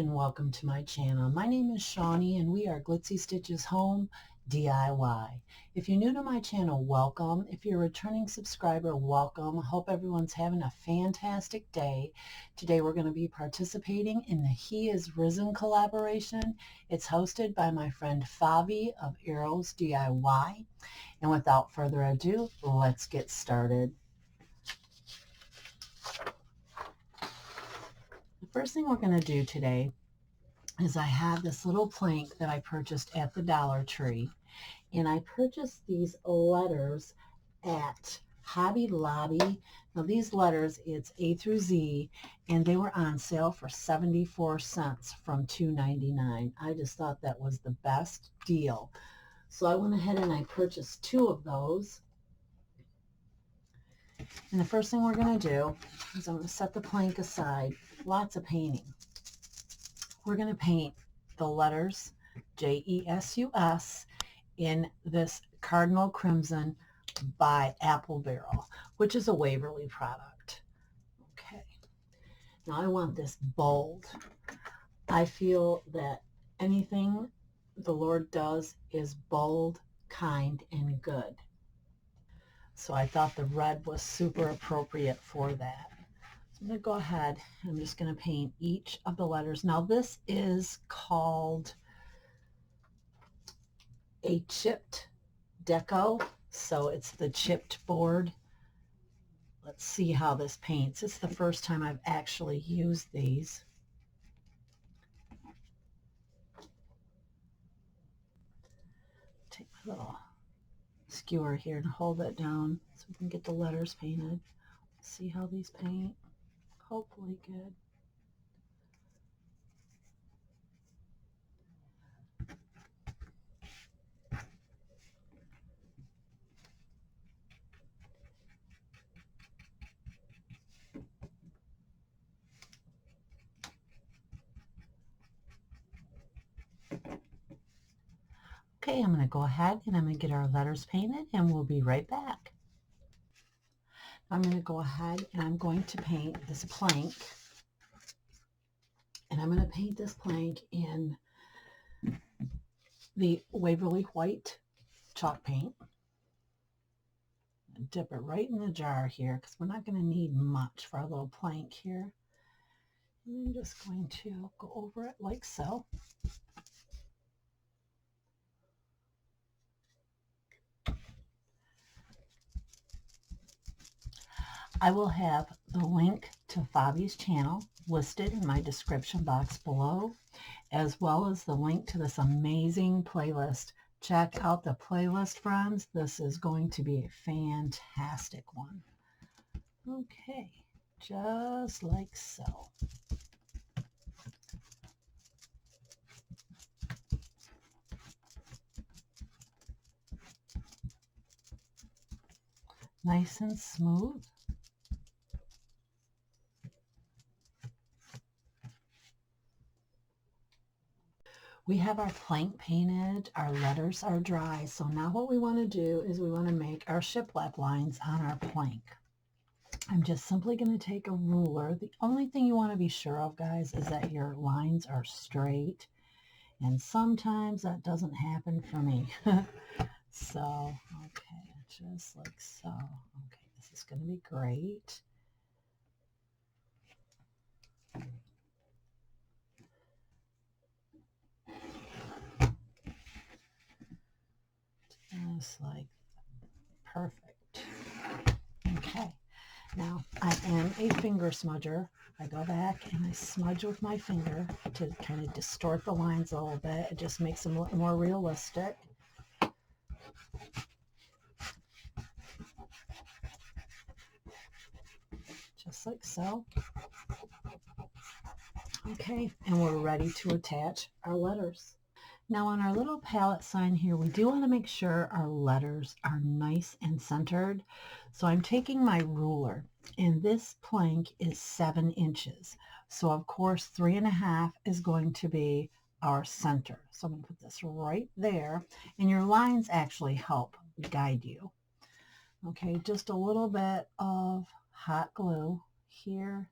and welcome to my channel. My name is Shawnee and we are Glitzy Stitches Home DIY. If you're new to my channel, welcome. If you're a returning subscriber, welcome. I hope everyone's having a fantastic day. Today we're going to be participating in the He Is Risen collaboration. It's hosted by my friend Favi of Arrows DIY. And without further ado, let's get started. The first thing we're going to do today is I have this little plank that I purchased at the Dollar Tree. And I purchased these letters at Hobby Lobby. Now these letters, it's A through Z, and they were on sale for 74 cents from $2.99. I just thought that was the best deal. So I went ahead and I purchased 2 of those. And the first thing we're going to do is I'm going to set the plank aside. Lots of painting. We're going to paint the letters J-E-S-U-S in this Cardinal Crimson by Apple Barrel, which is a Waverley product. Okay. Now I want this bold. I feel that anything the Lord does is bold, kind, and good. So I thought the red was super appropriate for that. So I'm going to go ahead and I'm just going to paint each of the letters. Now this is called a chipped deco, so it's the chipped board. Let's see how this paints. It's the first time I've actually used these. Take my little skewer here and hold it down so we can get the letters painted. See how these paint. Hopefully good. Okay, I'm going to go ahead and I'm going to get our letters painted and we'll be right back. I'm going to go ahead and I'm going to paint this plank. And I'm going to paint this plank in the Waverley white chalk paint. Dip it right in the jar here because we're not going to need much for our little plank here. And I'm just going to go over it like so. I will have the link to Favi's channel listed in my description box below, as well as the link to this amazing playlist. Check out the playlist, friends. This is going to be a fantastic one. Okay, just like so. Nice and smooth. We have our plank painted, our letters are dry, so now what we want to do is we want to make our shiplap lines on our plank. I'm just simply going to take a ruler. The only thing you want to be sure of, guys, is that your lines are straight, and sometimes that doesn't happen for me. So, okay, just like so. Okay, this is going to be great. Just like perfect. Okay, now I am a finger smudger. I go back and I smudge with my finger to kind of distort the lines a little bit. It just makes them look more realistic. Just like so. Okay, and we're ready to attach our letters. Now on our little palette sign here, we do want to make sure our letters are nice and centered. So I'm taking my ruler, and this plank is 7 inches. So of course 3.5 is going to be our center. So I'm going to put this right there, and your lines actually help guide you. Okay, just a little bit of hot glue here,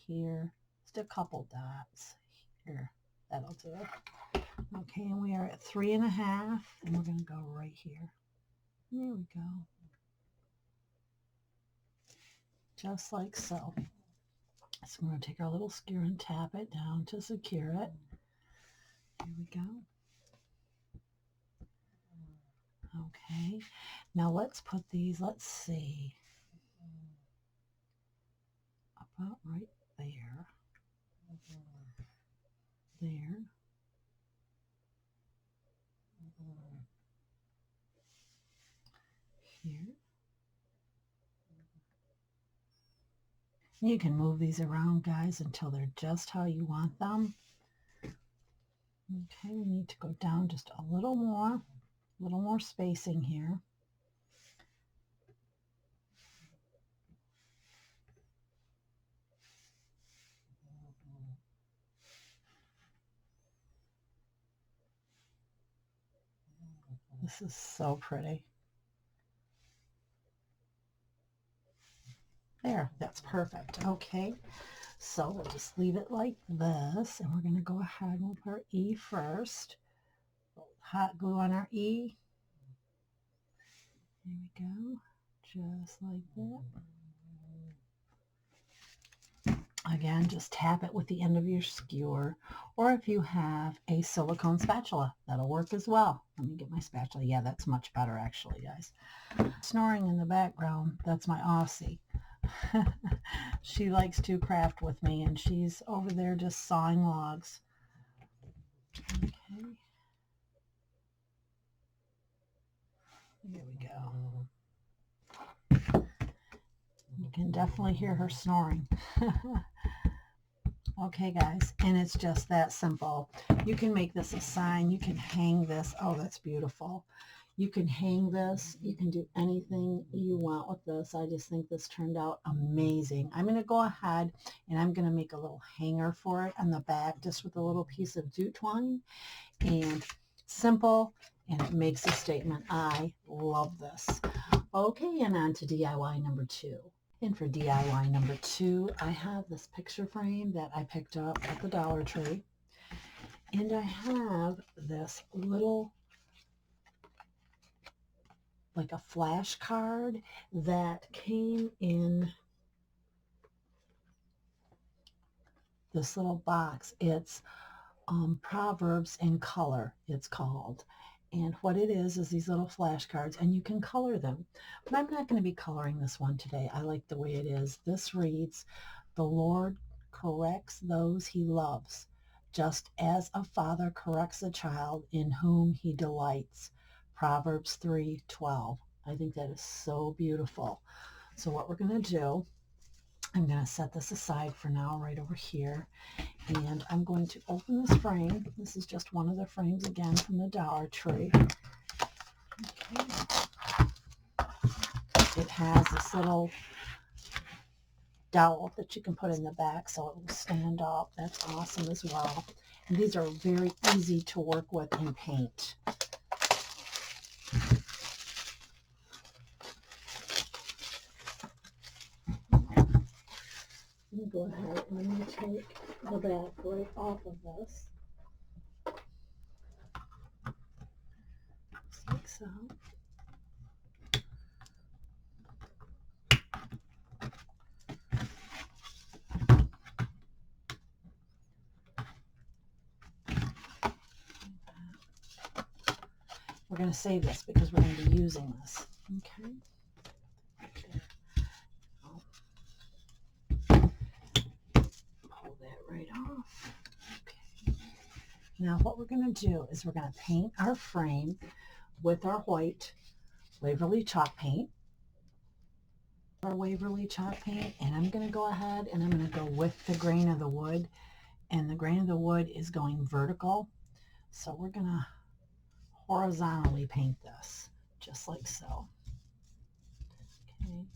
here, just a couple dots Here, that'll do it. Okay, and we are at 3.5, and we're going to go right here. There we go. Just like so. So we're going to take our little skewer and tap it down to secure it. Here we go. Okay, now let's put these, let's see, about right there, there, here. You can move these around, guys, until they're just how you want them. Okay, we need to go down just a little more spacing here. This is so pretty. There, that's perfect. Okay, so we'll just leave it like this, and we're going to go ahead and we'll put our E first. Hot glue on our E. There we go, just like that. Again, just tap it with the end of your skewer, or if you have a silicone spatula, that'll work as well. Let me get my spatula. Yeah, that's much better actually, guys. Snoring in the background, that's my Aussie. She likes to craft with me, and she's over there just sawing logs. Okay. There we go. You can definitely hear her snoring. Okay, guys, and it's just that simple. You can make this a sign. You can hang this. Oh, that's beautiful. You can hang this. You can do anything you want with this. I just think this turned out amazing. I'm going to go ahead and I'm going to make a little hanger for it on the back, just with a little piece of jute twine. And simple, and it makes a statement. I love this. Okay, and on to DIY number 2. And for DIY number 2, I have this picture frame that I picked up at the Dollar Tree. And I have this little, like a flash card that came in this little box. It's Proverbs in Color, it's called. And what it is these little flashcards, and you can color them. But I'm not going to be coloring this one today. I like the way it is. This reads, "The Lord corrects those he loves, just as a father corrects a child in whom he delights." Proverbs 3:12. I think that is so beautiful. So what we're going to do, I'm going to set this aside for now right over here. And I'm going to open this frame. This is just one of the frames, again, from the Dollar Tree. Okay. It has this little dowel that you can put in the back so it will stand up. That's awesome as well. And these are very easy to work with in paint. Let me go ahead and I'm going to take the back right off of this. Just like so. We're going to save this because we're going to be using this. Okay. Pull that right off. Okay. Now what we're going to do is we're going to paint our frame with our white Waverley Chalk paint. Our Waverley Chalk paint, and I'm going to go ahead and I'm going to go with the grain of the wood, and the grain of the wood is going vertical. So we're going to horizontally paint this just like so. Okay.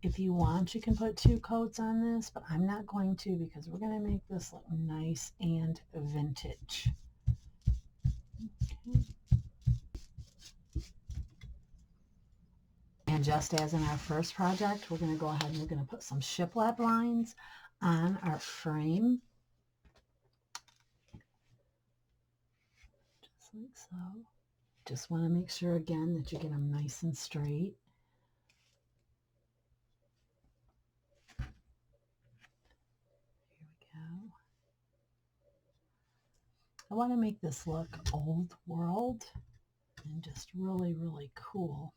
If you want, you can put 2 coats on this, but I'm not going to because we're going to make this look nice and vintage. Okay. And just as in our first project, we're going to go ahead and we're going to put some shiplap lines on our frame. like so. Just want to make sure again that you get them nice and straight. Here we go. I want to make this look old world and just really, really cool.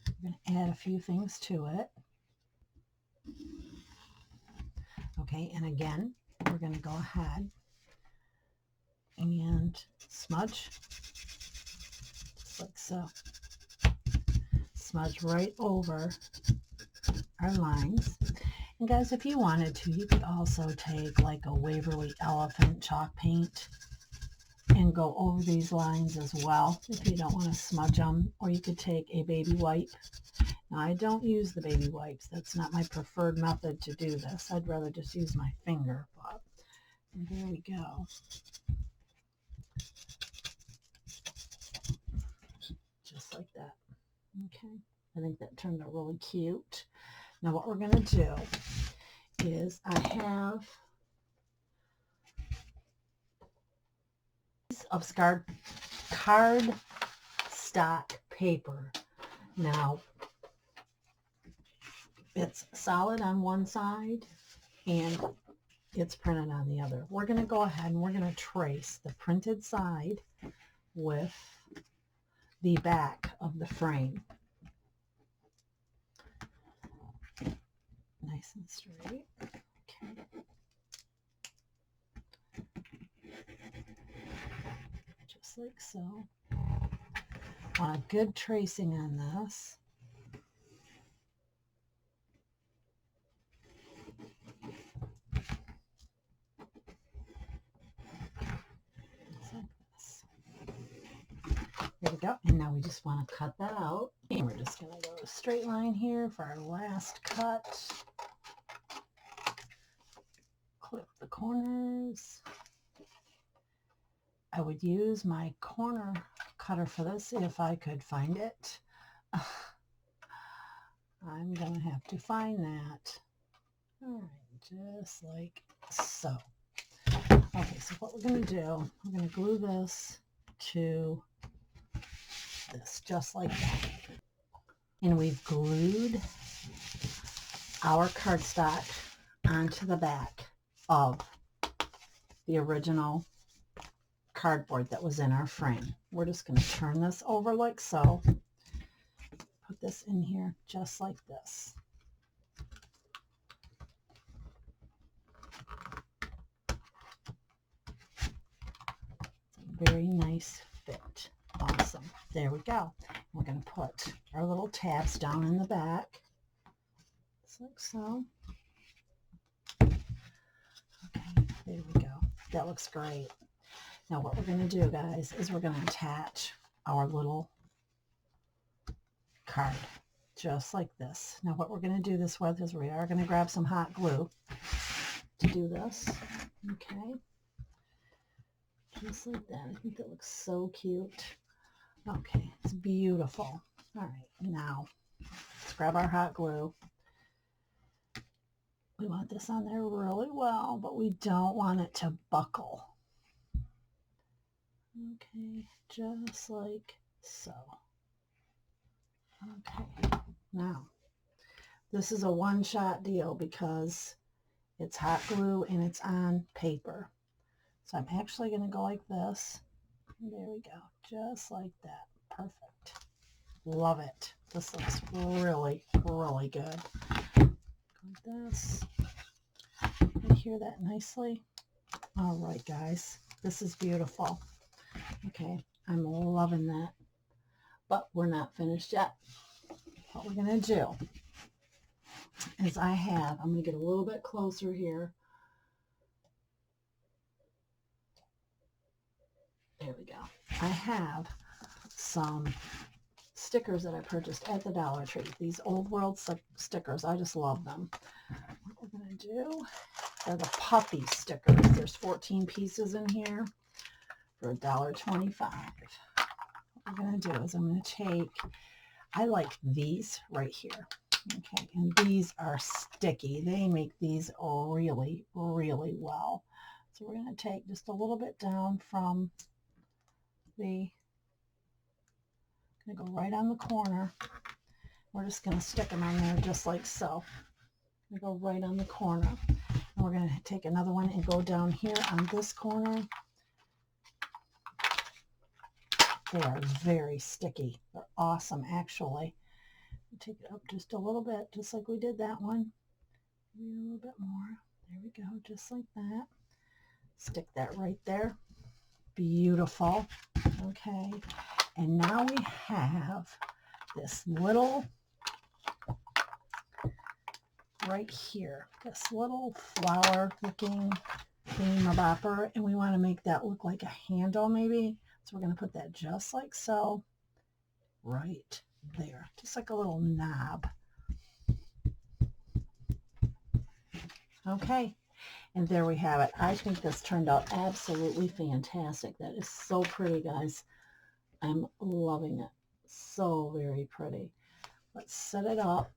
I'm going to add a few things to it. Okay, and again, we're going to go ahead and smudge, just like so. Smudge right over our lines. And guys, if you wanted to, you could also take like a Waverley elephant chalk paint and go over these lines as well if you don't want to smudge them. Or you could take a baby wipe. Now, I don't use the baby wipes. That's not my preferred method to do this. I'd rather just use my finger. But there we go. Just like that. Okay. I think that turned out really cute. Now what we're going to do is I have of card stock paper. Now it's solid on one side and it's printed on the other. We're going to go ahead and we're going to trace the printed side with the back of the frame. Nice and straight. Okay. Just like so. Want a good tracing on this. Just like this. There we go. And now we just want to cut that out. And we're just going to go a straight line here for our last cut. Clip the corners. I would use my corner cutter for this if I could find it. I'm going to have to find that. All right, just like so. Okay, so what we're going to do, we're going to glue this to this, just like that. And we've glued our cardstock onto the back of the original cardboard that was in our frame. We're just going to turn this over like so. Put this in here just like this. Very nice fit. Awesome. There we go. We're going to put our little tabs down in the back. Just like so. Okay, there we go. That looks great. Now what we're going to do, guys, is we're going to attach our little card just like this. Now what we're going to do this with is we are going to grab some hot glue to do this. Okay. Just like that. I think that looks so cute. Okay, it's beautiful. All right, now let's grab our hot glue. We want this on there really well, but we don't want it to buckle. Okay, just like so. Okay, now this is a one-shot deal because it's hot glue and it's on paper. So I'm actually going to go like this. There we go, just like that. Perfect. Love it. This looks really, really good. Like this. You hear that nicely? All right, guys, this is beautiful. Okay, I'm loving that. But we're not finished yet. What we're going to do is I'm going to get a little bit closer here. There we go. I have some stickers that I purchased at the Dollar Tree. These old world stickers. I just love them. What we're going to do, they're the puppy stickers. There's 14 pieces in here for $1.25. What we're going to do is I'm going to take, I like these right here. Okay, and these are sticky. They make these really, really well. So we're going to take just a little bit down from going to go right on the corner. We're just going to stick them on there just like so. We go right on the corner. And we're going to take another one and go down here on this corner. They are very sticky. They're awesome, actually. Take it up just a little bit, just like we did that one. Maybe a little bit more. There we go, just like that. Stick that right there. Beautiful. Okay. And now we have this little, right here, this little flower looking thingamabopper, and we want to make that look like a handle maybe. So we're going to put that just like so, right there, just like a little knob. Okay, and there we have it. I think this turned out absolutely fantastic. That is so pretty, guys. I'm loving it. So very pretty. Let's set it up.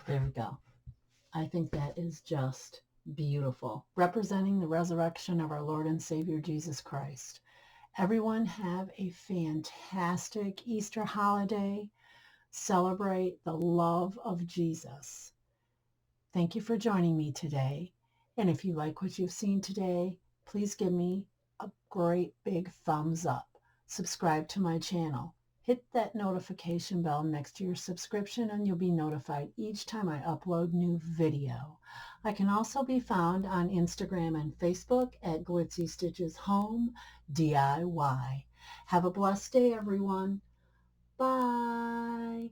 There we go. I think that is just beautiful, representing the resurrection of our Lord and Savior Jesus Christ. Everyone have a fantastic Easter holiday. Celebrate the love of Jesus. Thank you for joining me today. And if you like what you've seen today, please give me a great big thumbs up. Subscribe to my channel. Hit that notification bell next to your subscription and you'll be notified each time I upload new video. I can also be found on Instagram and Facebook at Glitzy Stitches Home DIY. Have a blessed day, everyone. Bye.